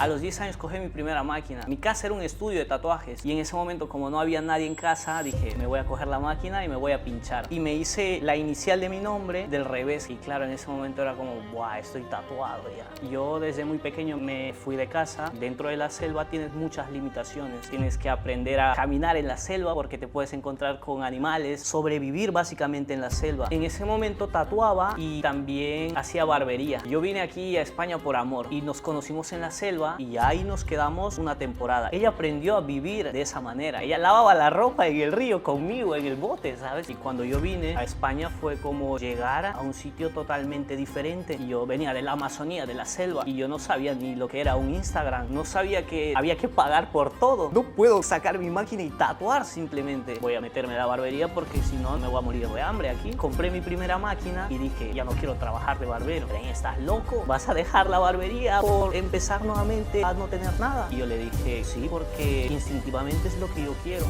A los 10 años cogí mi primera máquina. Mi casa era un estudio de tatuajes y en ese momento, como no había nadie en casa, dije, me voy a coger la máquina y me voy a pinchar. Y me hice la inicial de mi nombre del revés y claro, en ese momento era como, ¡buah! Estoy tatuado ya. Yo desde muy pequeño me fui de casa. Dentro de la selva tienes muchas limitaciones. Tienes que aprender a caminar en la selva porque te puedes encontrar con animales, sobrevivir básicamente en la selva. En ese momento tatuaba y también hacía barbería. Yo vine aquí a España por amor y nos conocimos en la selva y ahí nos quedamos una temporada. Ella aprendió a vivir de esa manera. Ella lavaba la ropa en el río conmigo, en el bote, ¿sabes? Y cuando yo vine a España fue como llegar a un sitio totalmente diferente. Y yo venía de la Amazonía, de la selva, y yo no sabía ni lo que era un Instagram. No sabía que había que pagar por todo. No puedo sacar mi máquina y tatuar simplemente. Voy a meterme a la barbería porque si no me voy a morir de hambre aquí. Compré mi primera máquina y dije, ya no quiero trabajar de barbero. ¿Estás loco? ¿Vas a dejar la barbería por empezar nuevamente a no tener nada? Y yo le dije, sí, porque instintivamente es lo que yo quiero.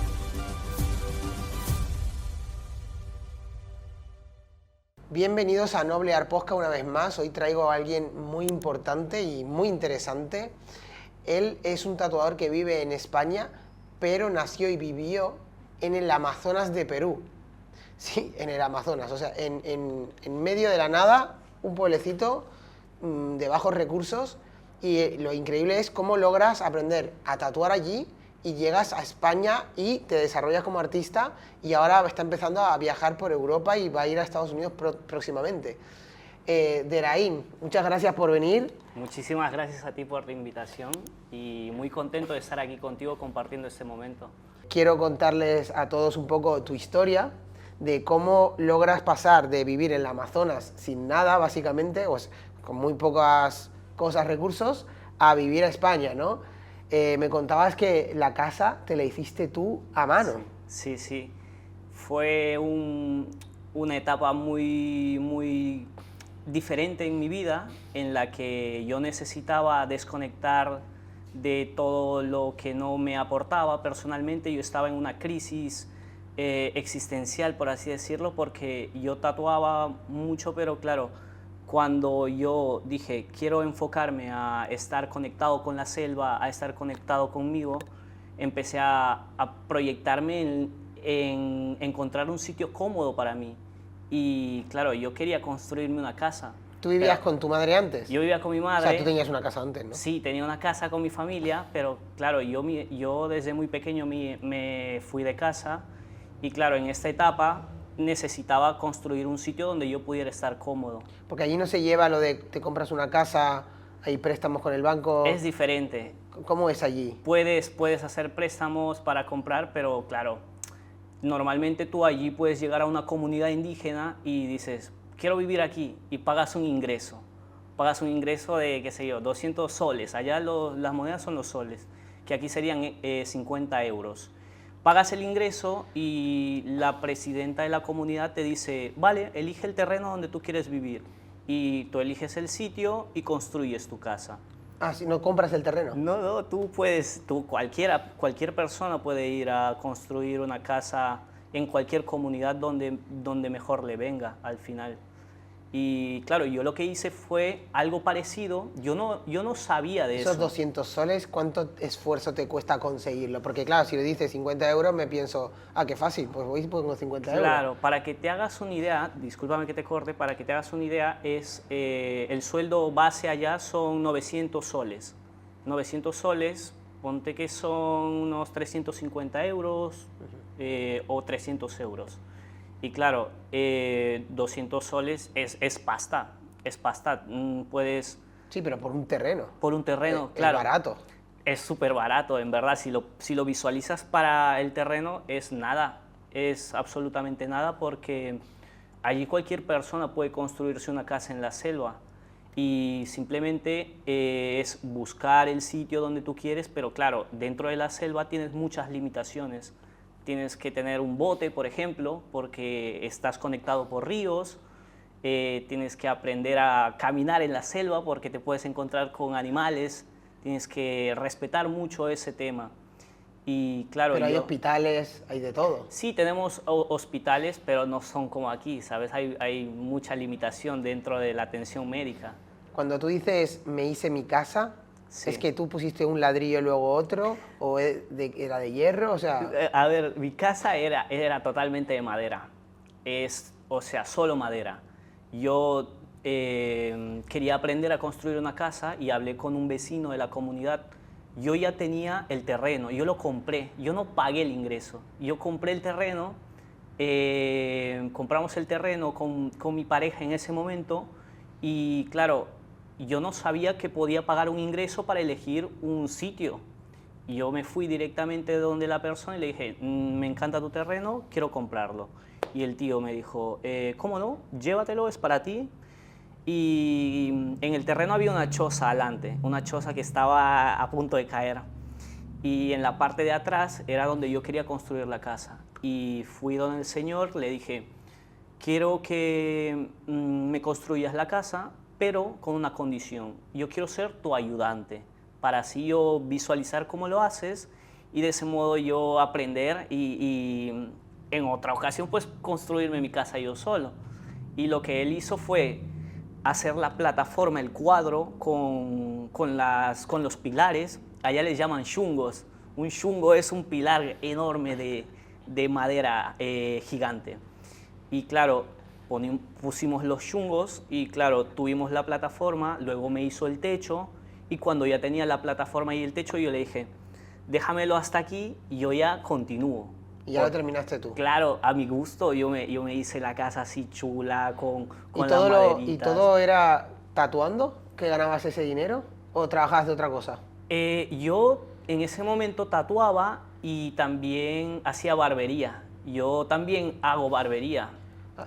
Bienvenidos a Noble Art Podcast una vez más. Hoy traigo a alguien muy importante y muy interesante. Él es un tatuador que vive en España, pero nació y vivió en el Amazonas de Perú. Sí, en el Amazonas, o sea, en medio de la nada, un pueblecito de bajos recursos, y lo increíble es cómo logras aprender a tatuar allí y llegas a España y te desarrollas como artista y ahora está empezando a viajar por Europa y va a ir a Estados Unidos próximamente. Derain, muchas gracias por venir. Muchísimas gracias a ti por la invitación y muy contento de estar aquí contigo compartiendo este momento. Quiero contarles a todos un poco tu historia, de cómo logras pasar de vivir en el Amazonas sin nada, básicamente, o con muy pocas cosas, recursos, a vivir a España, ¿no? Me contabas que la casa te la hiciste tú a mano. Sí, sí. Fue una etapa muy diferente en mi vida, en la que yo necesitaba desconectar de todo lo que no me aportaba personalmente. Yo estaba en una crisis existencial, por así decirlo, porque yo tatuaba mucho, pero claro, cuando yo dije, quiero enfocarme a estar conectado con la selva, a estar conectado conmigo, empecé a proyectarme en encontrar un sitio cómodo para mí. Y claro, yo quería construirme una casa. ¿Tú vivías con tu madre antes? Yo vivía con mi madre. O sea, tú tenías una casa antes, ¿no? Sí, tenía una casa con mi familia, pero claro, yo desde muy pequeño me fui de casa y claro, en esta etapa necesitaba construir un sitio donde yo pudiera estar cómodo. Porque allí no se lleva lo de te compras una casa, hay préstamos con el banco. Es diferente. ¿Cómo es allí? Puedes hacer préstamos para comprar, pero claro, normalmente tú allí puedes llegar a una comunidad indígena y dices, quiero vivir aquí, y pagas un ingreso. Pagas un ingreso de, qué sé yo, 200 soles. Allá las monedas son los soles, que aquí serían 50 euros. Pagas el ingreso y la presidenta de la comunidad te dice, vale, elige el terreno donde tú quieres vivir. Y tú eliges el sitio y construyes tu casa. Ah, si no compras el terreno. No, cualquier persona puede ir a construir una casa en cualquier comunidad donde mejor le venga al final. Y claro, yo lo que hice fue algo parecido. Yo no sabía de eso. Esos 200 soles, ¿cuánto esfuerzo te cuesta conseguirlo? Porque claro, si le dices 50 euros, me pienso, ah, qué fácil, pues voy y pongo 50 euros. Claro, para que te hagas una idea, discúlpame que te corte, para que te hagas una idea, el sueldo base allá son 900 soles. 900 soles, ponte que son unos 350 euros o 300 euros. Y claro, 200 soles es pasta, puedes... Sí, pero por un terreno. Por un terreno, claro. Es barato. Es súper barato, en verdad. Si lo visualizas para el terreno, es nada, es absolutamente nada, porque allí cualquier persona puede construirse una casa en la selva y simplemente es buscar el sitio donde tú quieres, pero claro, dentro de la selva tienes muchas limitaciones. Tienes que tener un bote, por ejemplo, porque estás conectado por ríos. Tienes que aprender a caminar en la selva porque te puedes encontrar con animales. Tienes que respetar mucho ese tema. Y claro, pero hay hospitales, hay de todo. Sí, tenemos hospitales, pero no son como aquí, ¿sabes? Hay mucha limitación dentro de la atención médica. Cuando tú dices, me hice mi casa, Sí. ¿Es que tú pusiste un ladrillo y luego otro? ¿O era de hierro? O sea... A ver, mi casa era totalmente de madera. O sea, solo madera. Yo quería aprender a construir una casa y hablé con un vecino de la comunidad. Yo ya tenía el terreno, yo lo compré, yo no pagué el ingreso. Yo compré el terreno, compramos el terreno con mi pareja en ese momento y claro, yo no sabía que podía pagar un ingreso para elegir un sitio. Y yo me fui directamente donde la persona y le dije, me encanta tu terreno, quiero comprarlo. Y el tío me dijo, ¿cómo no? Llévatelo, es para ti. Y en el terreno había una choza adelante, una choza que estaba a punto de caer. Y en la parte de atrás era donde yo quería construir la casa. Y fui donde el señor, le dije, quiero que me construyas la casa, pero con una condición. Yo quiero ser tu ayudante, para así yo visualizar cómo lo haces y de ese modo yo aprender y en otra ocasión pues construirme mi casa yo solo. Y lo que él hizo fue hacer la plataforma, el cuadro con los pilares. Allá les llaman chungos. Un chungo es un pilar enorme de madera gigante. Y claro, pusimos los chungos y claro, tuvimos la plataforma, luego me hizo el techo y cuando ya tenía la plataforma y el techo yo le dije, déjamelo hasta aquí y yo ya continúo. Y ya lo terminaste tú. Claro, a mi gusto, yo me hice la casa así chula, con ¿Y las maderitas. ¿Y todo era tatuando que ganabas ese dinero? ¿O trabajabas de otra cosa? Yo en ese momento tatuaba y también hacía barbería. Yo también hago barbería.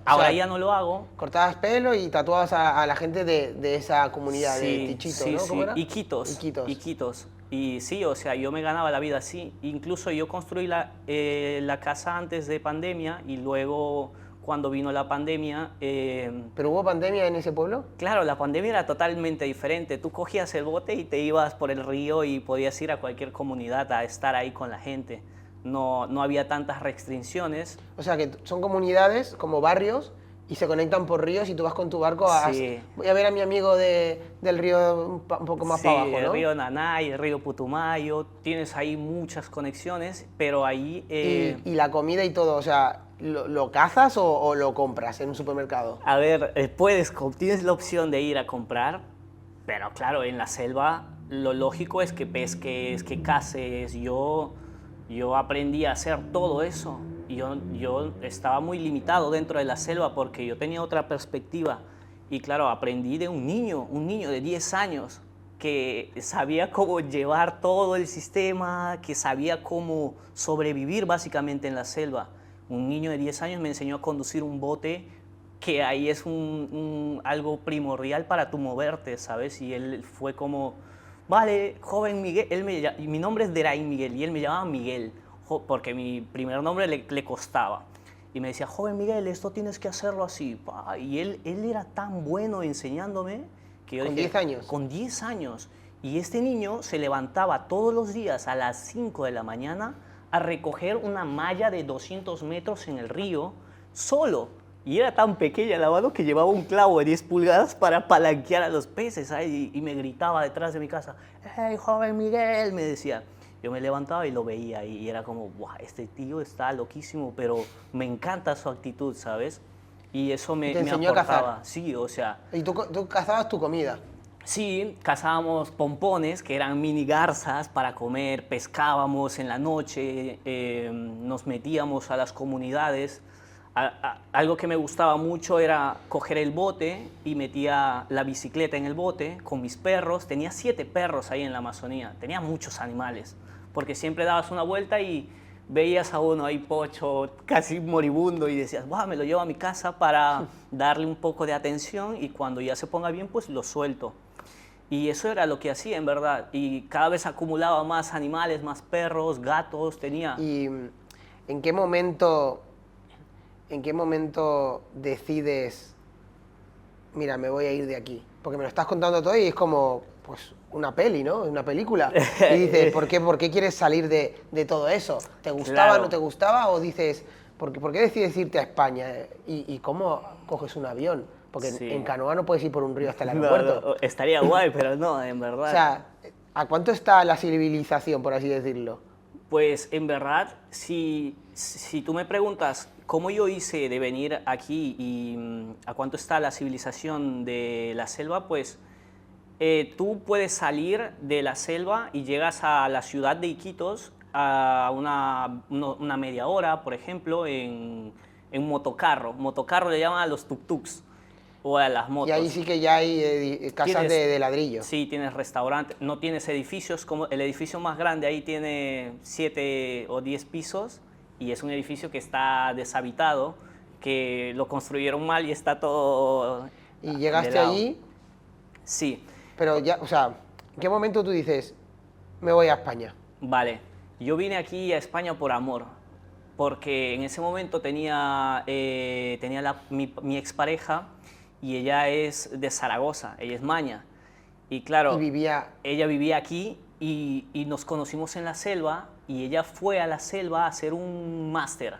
Ahora ya no lo hago. Cortabas pelo y tatuabas a la gente de esa comunidad, de Tichito, ¿no? ¿Cómo era? Iquitos. Iquitos. Iquitos. Y sí, o sea, yo me ganaba la vida así. Incluso yo construí la casa antes de pandemia y luego cuando vino la pandemia... ¿Pero hubo pandemia en ese pueblo? Claro, la pandemia era totalmente diferente. Tú cogías el bote y te ibas por el río y podías ir a cualquier comunidad a estar ahí con la gente. No había tantas restricciones. O sea, que son comunidades, como barrios, y se conectan por ríos y tú vas con tu barco a... Sí. Voy a ver a mi amigo del río un poco más para abajo, ¿no? El río Nanay, el río Putumayo, tienes ahí muchas conexiones, pero ahí... Y la comida y todo, o sea, ¿lo cazas o lo compras en un supermercado? A ver, tienes la opción de ir a comprar, pero claro, en la selva lo lógico es que pesques, que caces. Yo aprendí a hacer todo eso. Yo estaba muy limitado dentro de la selva porque yo tenía otra perspectiva. Y claro, aprendí de un niño de 10 años que sabía cómo llevar todo el sistema, que sabía cómo sobrevivir básicamente en la selva. Un niño de 10 años me enseñó a conducir un bote, que ahí es algo primordial para tú moverte, ¿sabes? Y él fue como, vale, joven Miguel, mi nombre es Derain Miguel y él me llamaba Miguel, porque mi primer nombre le costaba. Y me decía, joven Miguel, esto tienes que hacerlo así. Y él era tan bueno enseñándome que yo ¿Con dije, 10 años? Con 10 años. Y este niño se levantaba todos los días a las 5 de la mañana a recoger una malla de 200 metros en el río solo. Y era tan pequeña la mano que llevaba un clavo de 10 pulgadas para palanquear a los peces, ¿sabes? Y me gritaba detrás de mi casa, ¡hey, joven Miguel! Me decía. Yo me levantaba y lo veía y era como, ¡guau! Este tío está loquísimo, pero me encanta su actitud, ¿sabes? Y eso me enseñó a aportaba. cazar. Sí, o sea... ¿Y tú cazabas tu comida? Sí, cazábamos pompones, que eran mini garzas para comer, pescábamos en la noche, nos metíamos a las comunidades. Algo que me gustaba mucho era coger el bote y metía la bicicleta en el bote con mis perros. Tenía 7 perros ahí en la Amazonía, tenía muchos animales, porque siempre dabas una vuelta y veías a uno ahí pocho, casi moribundo, y decías, ¡guau! Me lo llevo a mi casa para darle un poco de atención y cuando ya se ponga bien, pues lo suelto. Y eso era lo que hacía, en verdad. Y cada vez acumulaba más animales, más perros, gatos, tenía... ¿Y en qué momento decides, mira, me voy a ir de aquí? Porque me lo estás contando todo y es como, pues, una peli, ¿no? Una película. Y dices, ¿por qué quieres salir de todo eso? ¿Te gustaba, Claro. no te gustaba? O dices, ¿por qué decides irte a España? ¿Y cómo coges un avión? Porque Sí. en canoa no puedes ir por un río hasta el No, aeropuerto. estaría guay, pero no, en verdad. O sea, ¿A cuánto está la civilización, por así decirlo? Pues en verdad, si tú me preguntas cómo yo hice de venir aquí y a cuánto está la civilización de la selva, pues tú puedes salir de la selva y llegas a la ciudad de Iquitos a una media hora, por ejemplo, en motocarro. Motocarro le llaman a los tuk-tuks o a las motos. Y ahí sí que ya hay casas Tienes- de ladrillo. Sí, tienes restaurante, no tienes edificios, como el edificio más grande ahí tiene 7 o 10 pisos y es un edificio que está deshabitado, que lo construyeron mal y está todo Y de llegaste lado. allí, Sí, pero ya, o sea, ¿en qué momento tú dices, me voy a España? vale. Yo vine aquí a España por amor, porque en ese momento tenía mi expareja y ella es de Zaragoza, ella es maña. Y Y claro, vivía, ella vivía aquí y nos conocimos en la selva y ella fue a la selva a hacer un máster.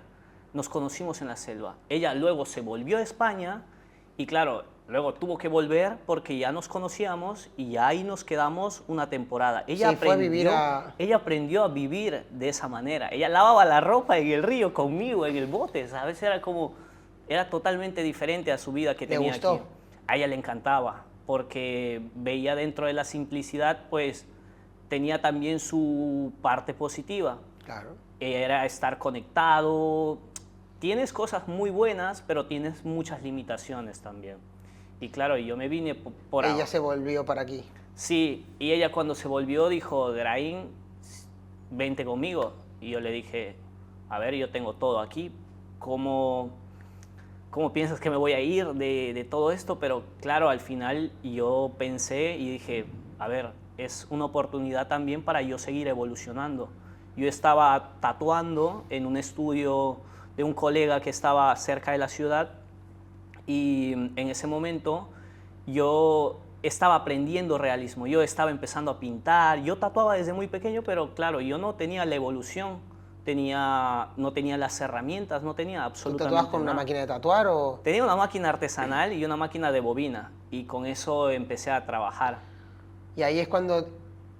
Nos conocimos en la selva. Ella luego se volvió a España y claro, luego tuvo que volver porque ya nos conocíamos y ya ahí nos quedamos una temporada. se fue a vivir a... Ella aprendió a vivir de esa manera. Ella lavaba la ropa en el río conmigo, en el bote, ¿sabes? Era totalmente diferente a su vida que ¿Le tenía gustó? aquí. A ella le encantaba porque veía dentro de la simplicidad, pues tenía también su parte positiva. Claro. Era estar conectado. Tienes cosas muy buenas, pero tienes muchas limitaciones también. Y claro, yo me vine por Ella se volvió para aquí. Sí, y ella cuando se volvió dijo, Graín, vente conmigo. Y yo le dije, a ver, yo tengo todo aquí, ¿cómo piensas que me voy a ir de todo esto? Pero claro, al final yo pensé y dije, a ver, es una oportunidad también para yo seguir evolucionando. Yo estaba tatuando en un estudio de un colega que estaba cerca de la ciudad y en ese momento yo estaba aprendiendo realismo, yo estaba empezando a pintar, yo tatuaba desde muy pequeño, pero claro, yo no tenía la evolución, no tenía las herramientas, no tenía ¿Tú absolutamente tatuabas con una nada. máquina de tatuar o...? Tenía una máquina artesanal y una máquina de bobina y con eso empecé a trabajar. Y ahí es cuando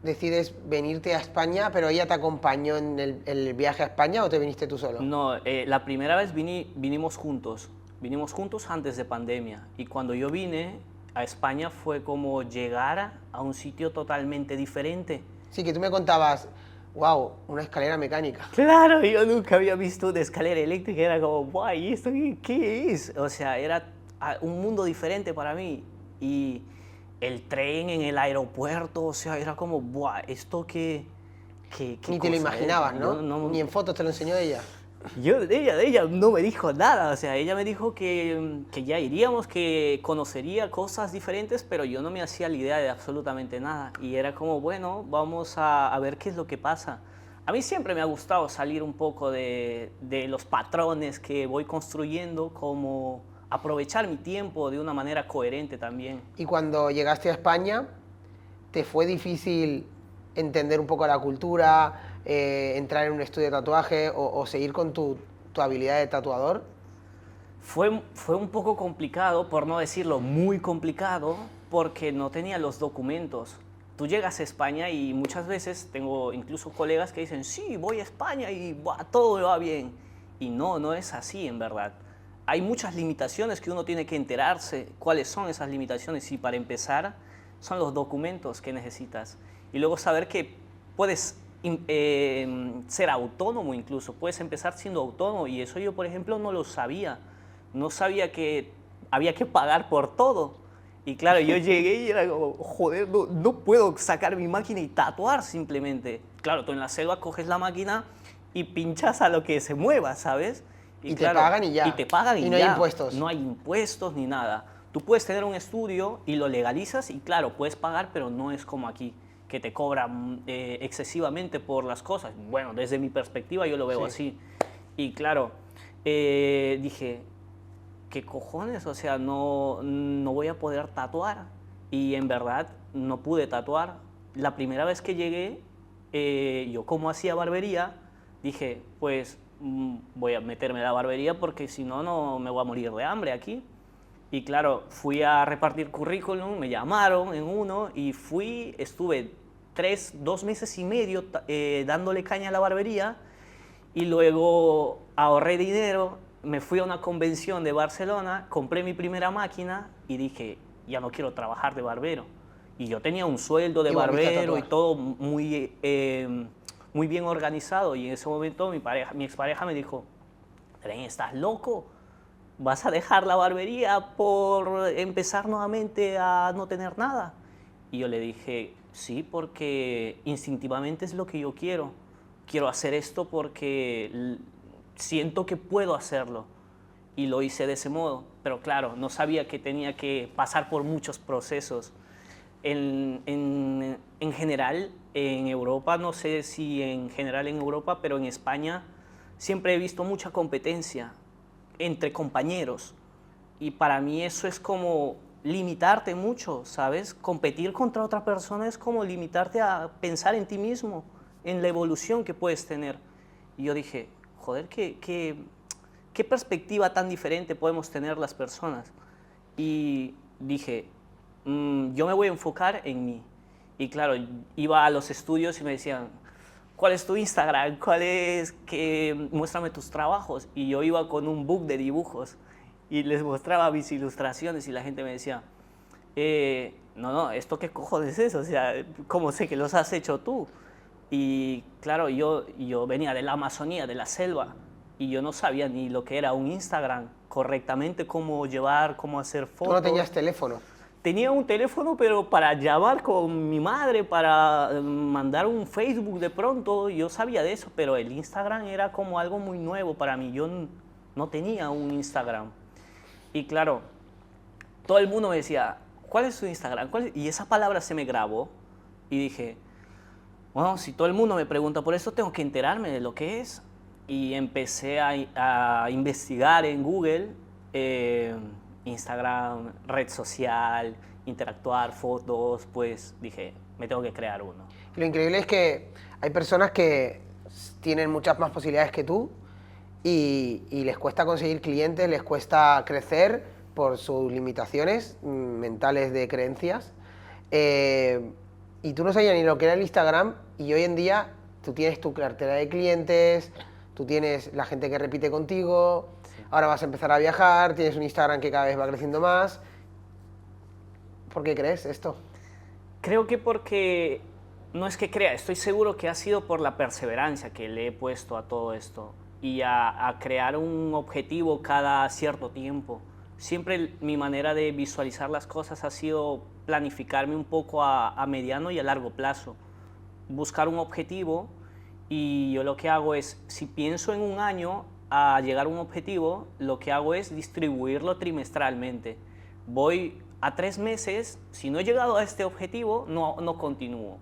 decides venirte a España, pero ella te acompañó en el viaje a España o te viniste tú solo? No, la primera vez vinimos juntos antes de pandemia y cuando yo vine a España fue como llegar a un sitio totalmente diferente. Sí, que tú me contabas, wow, una escalera mecánica. Claro, yo nunca había visto una escalera eléctrica, era como, guay, ¿esto qué es? O sea, era un mundo diferente para mí. Y el tren en el aeropuerto, o sea, era como, buah, ¿esto qué Ni te lo cosa es?". imaginabas, ¿no? Yo Ni en fotos te lo enseñó ella. ella no me dijo nada, o sea, ella me dijo que ya iríamos, que conocería cosas diferentes, pero yo no me hacía la idea de absolutamente nada. Y era como, bueno, vamos a ver qué es lo que pasa. A mí siempre me ha gustado salir un poco de los patrones que voy construyendo, como aprovechar mi tiempo de una manera coherente también. Y cuando llegaste a España, ¿te fue difícil entender un poco la cultura, entrar en un estudio de tatuaje o seguir con tu habilidad de tatuador? Fue un poco complicado, por no decirlo muy complicado, porque no tenía los documentos. Tú llegas a España y muchas veces tengo incluso colegas que dicen, sí, voy a España y buah, todo me va bien. Y no es así en verdad. Hay muchas limitaciones que uno tiene que enterarse cuáles son esas limitaciones y para empezar son los documentos que necesitas. Y luego saber que puedes ser autónomo incluso, puedes empezar siendo autónomo y eso yo por ejemplo no lo sabía. No sabía que había que pagar por todo. Y claro, yo llegué y era como, joder, no puedo sacar mi máquina y tatuar simplemente. Claro, tú en la selva coges la máquina y pinchas a lo que se mueva, ¿sabes? Y te pagan y ya. Y te pagan y no hay ya. impuestos. No hay impuestos ni nada. Tú puedes tener un estudio y lo legalizas y claro, puedes pagar, pero no es como aquí, que te cobran excesivamente por las cosas. Bueno, desde mi perspectiva yo lo veo así. Y claro, dije, ¿qué cojones? O sea, no voy a poder tatuar. Y en verdad no pude tatuar. La primera vez que llegué, yo como hacía barbería, dije, pues voy a meterme a la barbería porque si no, no me voy a morir de hambre aquí. Y claro, fui a repartir currículum, me llamaron en uno y estuve 2 meses y medio dándole caña a la barbería y luego ahorré dinero, me fui a una convención de Barcelona, compré mi primera máquina y dije, ya no quiero trabajar de barbero. Y yo tenía un sueldo de Y volviste a barbero y tatuar. todo muy bien organizado y en ese momento mi expareja me dijo, Tren, ¿estás loco? ¿Vas a dejar la barbería por empezar nuevamente a no tener nada? Y yo le dije, sí, porque instintivamente es lo que yo quiero. Quiero hacer esto porque siento que puedo hacerlo. Y lo hice de ese modo. Pero claro, no sabía que tenía que pasar por muchos procesos. En general, en Europa, no sé si en general en Europa, pero en España siempre he visto mucha competencia entre compañeros. Y para mí eso es como limitarte mucho, ¿sabes? Competir contra otra persona es como limitarte a pensar en ti mismo, en la evolución que puedes tener. Y yo dije, joder, qué perspectiva tan diferente podemos tener las personas. Y dije, yo me voy a enfocar en mí. Y claro, iba a los estudios y me decían, ¿cuál es tu Instagram? ¿Cuál es? Muéstrame tus trabajos. Y yo iba con un book de dibujos y les mostraba mis ilustraciones y la gente me decía, no, ¿esto qué cojones es? O sea, ¿cómo sé que los has hecho tú? Y claro, yo venía de la Amazonía, de la selva, y yo no sabía ni lo que era un Instagram correctamente, cómo llevar, cómo hacer Tú no fotos. tenías teléfono. Tenía un teléfono, pero para llamar con mi madre, para mandar un Facebook de pronto, yo sabía de eso, pero el Instagram era como algo muy nuevo para mí. Yo no tenía un Instagram. Y claro, todo el mundo me decía, ¿cuál es tu Instagram? Y esa palabra se me grabó y dije, bueno, si todo el mundo me pregunta por eso, tengo que enterarme de lo que es. Y empecé a investigar en Google, Instagram, red social, interactuar, fotos, pues dije, me tengo que crear uno. Y lo increíble es que hay personas que tienen muchas más posibilidades que tú y les cuesta conseguir clientes, les cuesta crecer por sus limitaciones mentales de creencias. Y tú no sabías ni lo que era el Instagram y hoy en día tú tienes tu cartera de clientes, tú tienes la gente que repite contigo, Sí. ahora vas a empezar a viajar, tienes un Instagram que cada vez va creciendo más. ¿Por qué crees esto? Creo que porque, no es que crea, estoy seguro que ha sido por la perseverancia que le he puesto a todo esto y a crear un objetivo cada cierto tiempo. Siempre mi manera de visualizar las cosas ha sido planificarme un poco a mediano y a largo plazo. Buscar un objetivo y yo lo que hago es, si pienso en un año a llegar a un objetivo, lo que hago es distribuirlo trimestralmente. Voy a 3 meses, si no he llegado a este objetivo, no continúo.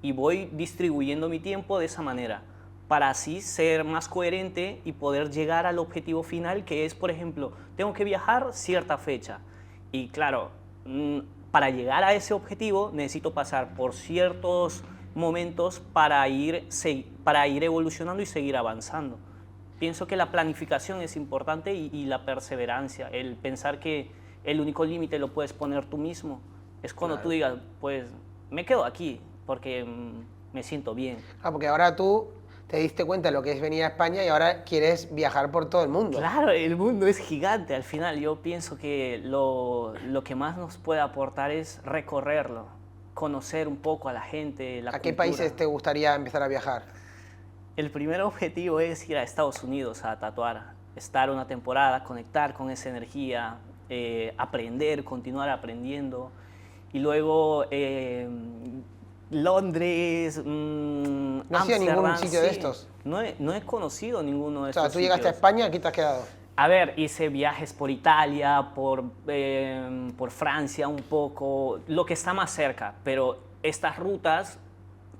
Y voy distribuyendo mi tiempo de esa manera, para así ser más coherente y poder llegar al objetivo final, que es, por ejemplo, tengo que viajar cierta fecha. Y claro, para llegar a ese objetivo necesito pasar por ciertos momentos para ir evolucionando y seguir avanzando. Pienso que la planificación es importante y la perseverancia, el pensar que el único límite lo puedes poner tú mismo. Es cuando tú Claro. digas, pues me quedo aquí porque me siento bien. Ah, porque ahora tú te diste cuenta de lo que es venir a España y ahora quieres viajar por todo el mundo. Claro, el mundo es gigante. Al final yo pienso que lo que más nos puede aportar es recorrerlo, conocer un poco a la gente, la ¿A qué cultura. países te gustaría empezar a viajar? El primer objetivo es ir a Estados Unidos a tatuar, estar una temporada, conectar con esa energía, aprender, continuar aprendiendo. Y luego Londres, ¿No has ido a ningún Ámsterdam, sitio de sí. estos? No he conocido ninguno de O sea, estos tú llegaste a sitios. España, aquí te has quedado. A ver, hice viajes por Italia, por Francia un poco, lo que está más cerca, pero estas rutas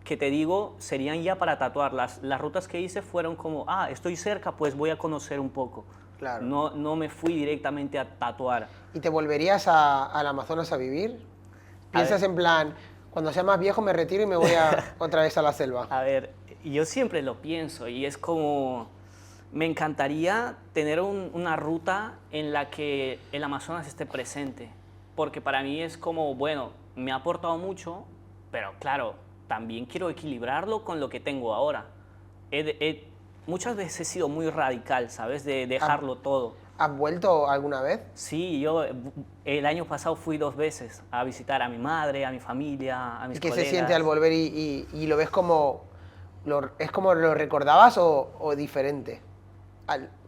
que te digo serían ya para tatuar. Las rutas que hice fueron como, estoy cerca, pues voy a conocer un poco. Claro. No me fui directamente a tatuar. ¿Y te volverías al Amazonas a vivir? A ¿Piensas ver. en plan, cuando sea más viejo me retiro y me voy otra vez a la selva? A ver, yo siempre lo pienso y es como, me encantaría tener una ruta en la que el Amazonas esté presente, porque para mí es como, bueno, me ha aportado mucho, pero claro, también quiero equilibrarlo con lo que tengo ahora. Muchas veces he sido muy radical, ¿sabes? De dejarlo todo. ¿Has vuelto alguna vez? Sí, yo el año pasado fui 2 veces a visitar a mi madre, a mi familia, a mis ¿Y qué colegas. se siente al volver y lo ves como... ¿Es como lo recordabas o diferente?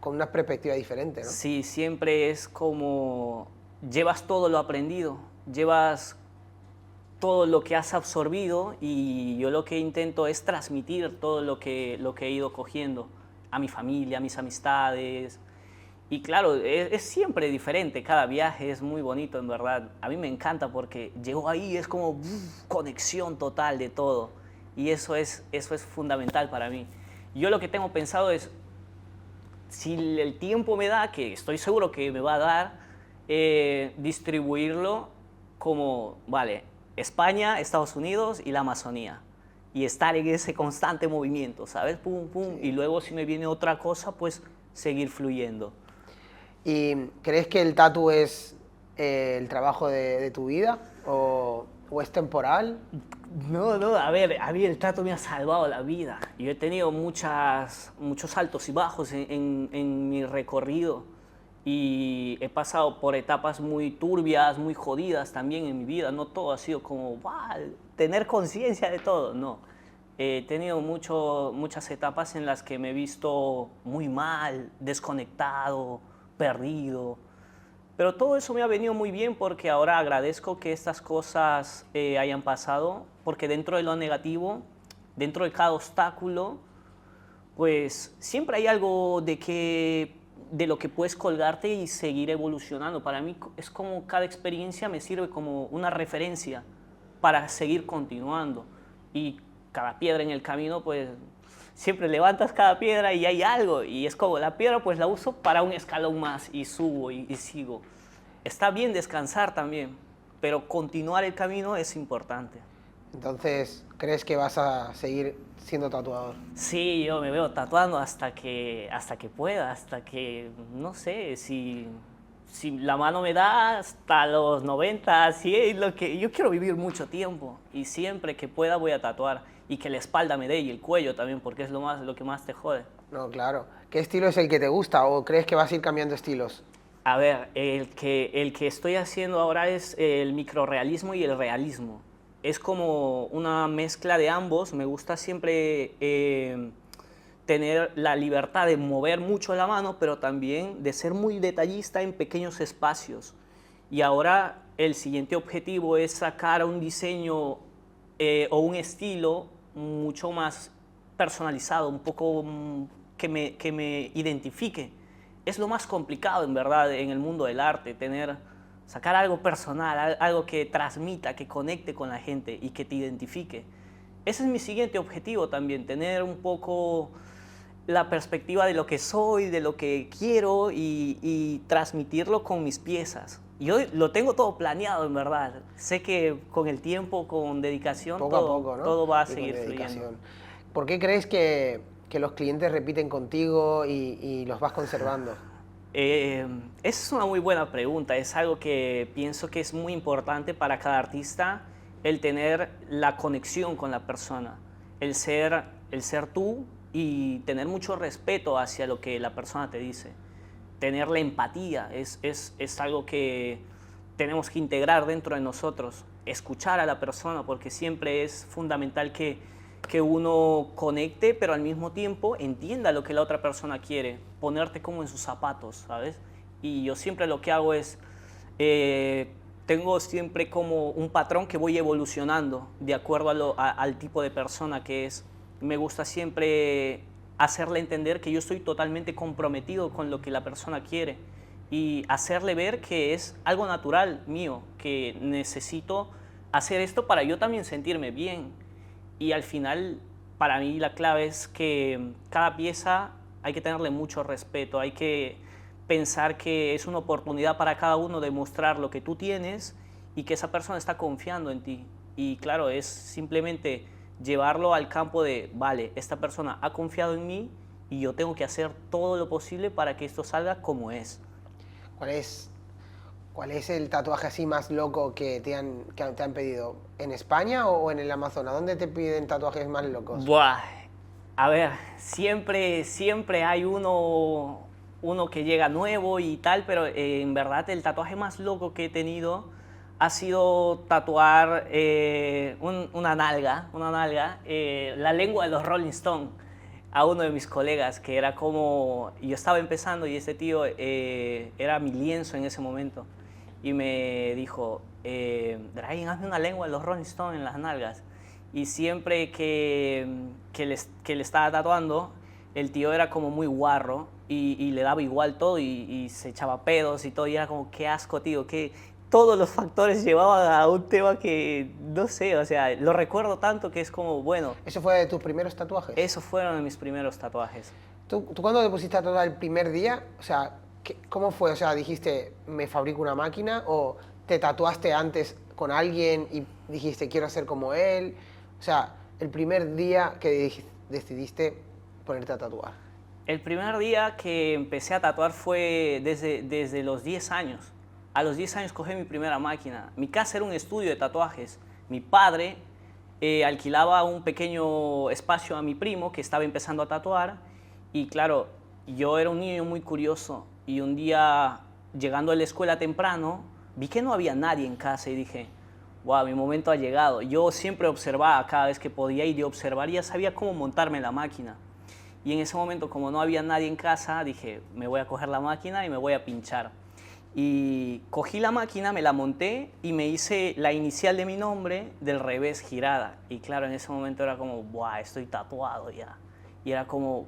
Con una perspectiva diferente, ¿no? Sí, siempre es como llevas todo lo aprendido, llevas todo lo que has absorbido y yo lo que intento es transmitir todo lo que he ido cogiendo a mi familia, a mis amistades. Y claro, es siempre diferente, cada viaje es muy bonito, en verdad. A mí me encanta porque llego ahí, es como conexión total de todo. Y eso es fundamental para mí. Yo lo que tengo pensado es, si el tiempo me da, que estoy seguro que me va a dar, distribuirlo como, vale, España, Estados Unidos y la Amazonía. Y estar en ese constante movimiento, ¿sabes? Pum, pum. Sí. Y luego si me viene otra cosa, pues seguir fluyendo. ¿Y crees que el tatu es el trabajo de tu vida o es temporal? No, no, a ver, a mí el tatu me ha salvado la vida. Yo he tenido muchos altos y bajos en mi recorrido y he pasado por etapas muy turbias, muy jodidas también en mi vida. No todo ha sido como, "Bah, tener conciencia de todo", no. He tenido muchas etapas en las que me he visto muy mal, desconectado, perdido. Pero todo eso me ha venido muy bien porque ahora agradezco que estas cosas hayan pasado, porque dentro de lo negativo, dentro de cada obstáculo, pues siempre hay algo de lo que puedes colgarte y seguir evolucionando. Para mí es como cada experiencia me sirve como una referencia para seguir continuando. Y cada piedra en el camino, pues siempre levantas cada piedra y hay algo. Y es como la piedra, pues la uso para un escalón más y subo y sigo. Está bien descansar también, pero continuar el camino es importante. Entonces, ¿crees que vas a seguir siendo tatuador? Sí, yo me veo tatuando hasta que pueda, hasta que, no sé, si la mano me da hasta los 90, 100, yo quiero vivir mucho tiempo y siempre que pueda voy a tatuar y que la espalda me dé y el cuello también, porque es lo que más te jode. No, claro. ¿Qué estilo es el que te gusta o crees que vas a ir cambiando estilos? A ver, el que estoy haciendo ahora es el microrrealismo y el realismo. Es como una mezcla de ambos. Me gusta siempre tener la libertad de mover mucho la mano, pero también de ser muy detallista en pequeños espacios. Y ahora el siguiente objetivo es sacar un diseño o un estilo mucho más personalizado, un poco que me identifique. Es lo más complicado, en verdad, en el mundo del arte, sacar algo personal, algo que transmita, que conecte con la gente y que te identifique. Ese es mi siguiente objetivo también, tener un poco la perspectiva de lo que soy, de lo que quiero y transmitirlo con mis piezas. Yo lo tengo todo planeado, en verdad. Sé que con el tiempo, con dedicación, Poco a poco, ¿no? todo va a Y con seguir dedicación. fluyendo. ¿Por qué crees que los clientes repiten contigo y los vas conservando? Esa es una muy buena pregunta. Es algo que pienso que es muy importante para cada artista, el tener la conexión con la persona, el ser tú y tener mucho respeto hacia lo que la persona te dice. Tener la empatía es algo que tenemos que integrar dentro de nosotros. Escuchar a la persona, porque siempre es fundamental que uno conecte, pero al mismo tiempo entienda lo que la otra persona quiere, ponerte como en sus zapatos, ¿sabes? Y yo siempre lo que hago es, tengo siempre como un patrón que voy evolucionando de acuerdo al tipo de persona que es. Me gusta siempre hacerle entender que yo estoy totalmente comprometido con lo que la persona quiere y hacerle ver que es algo natural mío, que necesito hacer esto para yo también sentirme bien. Y al final, para mí la clave es que cada pieza hay que tenerle mucho respeto, hay que pensar que es una oportunidad para cada uno de mostrar lo que tú tienes y que esa persona está confiando en ti. Y claro, es simplemente llevarlo al campo de, vale, esta persona ha confiado en mí y yo tengo que hacer todo lo posible para que esto salga como es. ¿Cuál es ¿Cuál es el tatuaje así más loco que te han pedido? ¿En España o en el Amazonas? ¿Dónde te piden tatuajes más locos? Buah, a ver, siempre hay uno que llega nuevo y tal, pero en verdad el tatuaje más loco que he tenido ha sido tatuar una nalga, la lengua de los Rolling Stones a uno de mis colegas, que era como, yo estaba empezando y ese tío era mi lienzo en ese momento, y me dijo, Dragan, hazme una lengua de los Rolling Stones en las nalgas. Y siempre que le estaba tatuando, el tío era como muy guarro y le daba igual todo y se echaba pedos y todo, y era como, qué asco, tío, que todos los factores llevaban a un tema que, no sé, o sea, lo recuerdo tanto que es como, bueno, ¿Eso fue de tus primeros tatuajes? esos fueron de mis primeros tatuajes. ¿Tú cuándo te pusiste a tatuar el primer día? O sea, ¿cómo fue? O sea, dijiste, me fabrico una máquina, o te tatuaste antes con alguien y dijiste, quiero hacer como él. O sea, el primer día que decidiste ponerte a tatuar. El primer día que empecé a tatuar fue desde los 10 años. A los 10 años cogí mi primera máquina. Mi casa era un estudio de tatuajes. Mi padre alquilaba un pequeño espacio a mi primo que estaba empezando a tatuar. Y claro, yo era un niño muy curioso. Y un día, llegando a la escuela temprano, vi que no había nadie en casa y dije, wow, mi momento ha llegado. Yo siempre observaba cada vez que podía ir y observar, ya sabía cómo montarme la máquina. Y en ese momento, como no había nadie en casa, dije, me voy a coger la máquina y me voy a pinchar. Y cogí la máquina, me la monté y me hice la inicial de mi nombre del revés girada. Y claro, en ese momento era como, ¡buah, estoy tatuado ya! Y era como,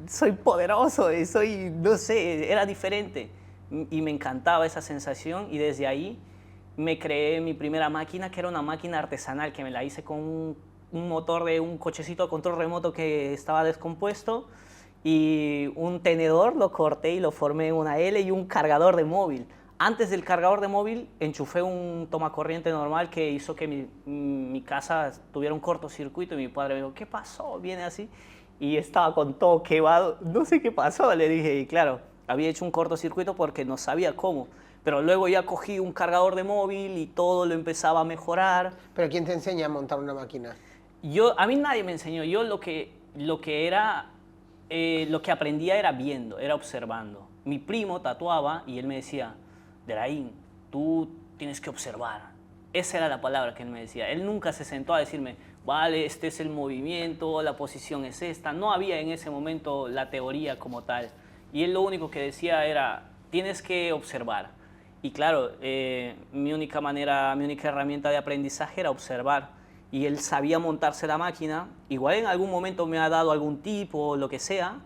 soy poderoso, y soy, no sé, era diferente. Y me encantaba esa sensación y desde ahí me creé mi primera máquina, que era una máquina artesanal, que me la hice con un motor de un cochecito a control remoto que estaba descompuesto, y un tenedor lo corté y lo formé en una L, y un cargador de móvil. Antes del cargador de móvil enchufé un tomacorriente normal que hizo que mi casa tuviera un cortocircuito, y mi padre me dijo, ¿qué pasó? Viene así. Y estaba con todo quemado, no sé qué pasó, le dije, y claro, había hecho un cortocircuito porque no sabía cómo. Pero luego ya cogí un cargador de móvil y todo lo empezaba a mejorar. ¿Pero quién te enseña a montar una máquina? A mí nadie me enseñó. Yo lo que aprendía era viendo, era observando. Mi primo tatuaba y él me decía, Deraín, tú tienes que observar. Esa era la palabra que él me decía. Él nunca se sentó a decirme, vale, este es el movimiento, la posición es esta. No había en ese momento la teoría como tal. Y él lo único que decía era, tienes que observar. Y claro, mi única herramienta de aprendizaje era observar. Y él sabía montarse la máquina. Igual en algún momento me ha dado algún tip o lo que sea.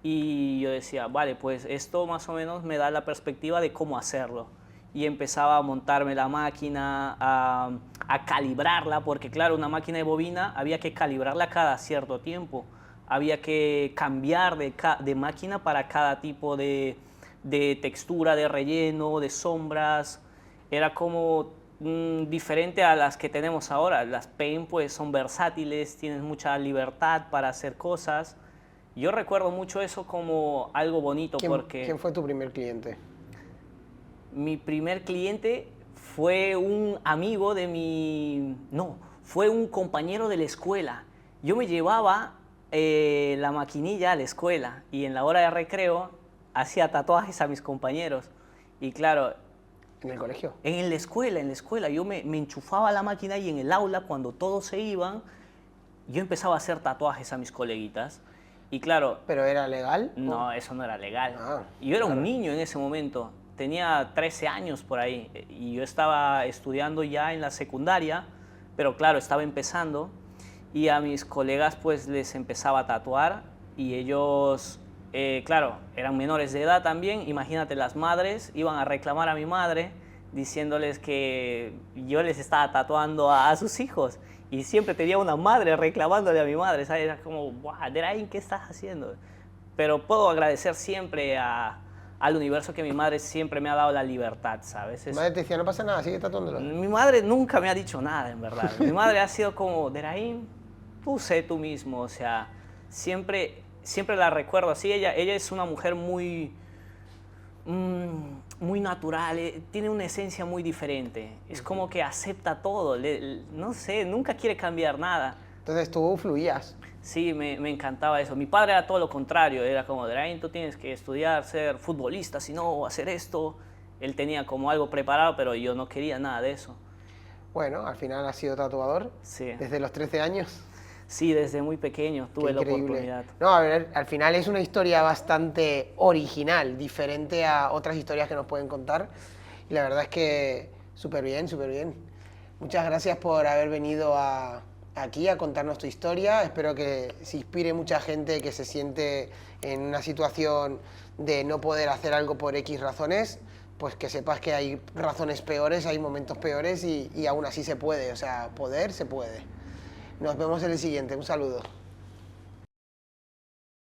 Y yo decía, vale, pues esto más o menos me da la perspectiva de cómo hacerlo. Y empezaba a montarme la máquina, a calibrarla, porque claro, una máquina de bobina había que calibrarla cada cierto tiempo. Había que cambiar de máquina para cada tipo de textura, de relleno, de sombras. Era como diferente a las que tenemos ahora. Las Paint pues son versátiles, tienes mucha libertad para hacer cosas. Yo recuerdo mucho eso como algo bonito porque... ¿Quién fue tu primer cliente? Mi primer cliente fue un amigo de mi... No, fue un compañero de la escuela. Yo me llevaba la maquinilla a la escuela y en la hora de recreo hacía tatuajes a mis compañeros. Y claro... ¿En el colegio? En la escuela. Yo me enchufaba la máquina y en el aula, cuando todos se iban, yo empezaba a hacer tatuajes a mis coleguitas. Y claro... ¿Pero era legal? No, eso no era legal. Ah, yo era claro. un niño en ese momento. Tenía 13 años por ahí y yo estaba estudiando ya en la secundaria, pero claro, estaba empezando, y a mis colegas pues les empezaba a tatuar y ellos, claro, eran menores de edad también. Imagínate, las madres iban a reclamar a mi madre diciéndoles que yo les estaba tatuando a sus hijos, y siempre tenía una madre reclamándole a mi madre, ¿sabes? Era como, ¡buah, Derain, ¿qué estás haciendo? Pero puedo agradecer siempre al universo que mi madre siempre me ha dado la libertad, ¿sabes? ¿Tu madre te decía, no pasa nada, sigue tatuándolo? Mi madre nunca me ha dicho nada, en verdad. Mi madre ha sido como, Derain, tú sé tú mismo, o sea, siempre la recuerdo así. Ella es una mujer muy muy natural, tiene una esencia muy diferente. Es como que acepta todo, no sé, nunca quiere cambiar nada. Entonces tú fluías. Sí, me encantaba eso. Mi padre era todo lo contrario, era como, Derain, tú tienes que estudiar, ser futbolista, si no, hacer esto. Él tenía como algo preparado, pero yo no quería nada de eso. Bueno, al final has sido tatuador. Sí. Desde los 13 años. Sí, desde muy pequeño tuve la oportunidad. No, a ver, al final es una historia bastante original, diferente a otras historias que nos pueden contar. Y la verdad es que súper bien, súper bien. Muchas gracias por haber venido aquí a contarnos tu historia. Espero que se inspire mucha gente que se siente en una situación de no poder hacer algo por X razones, pues que sepas que hay razones peores, hay momentos peores y aún así se puede. O sea, poder se puede. Nos vemos en el siguiente. Un saludo.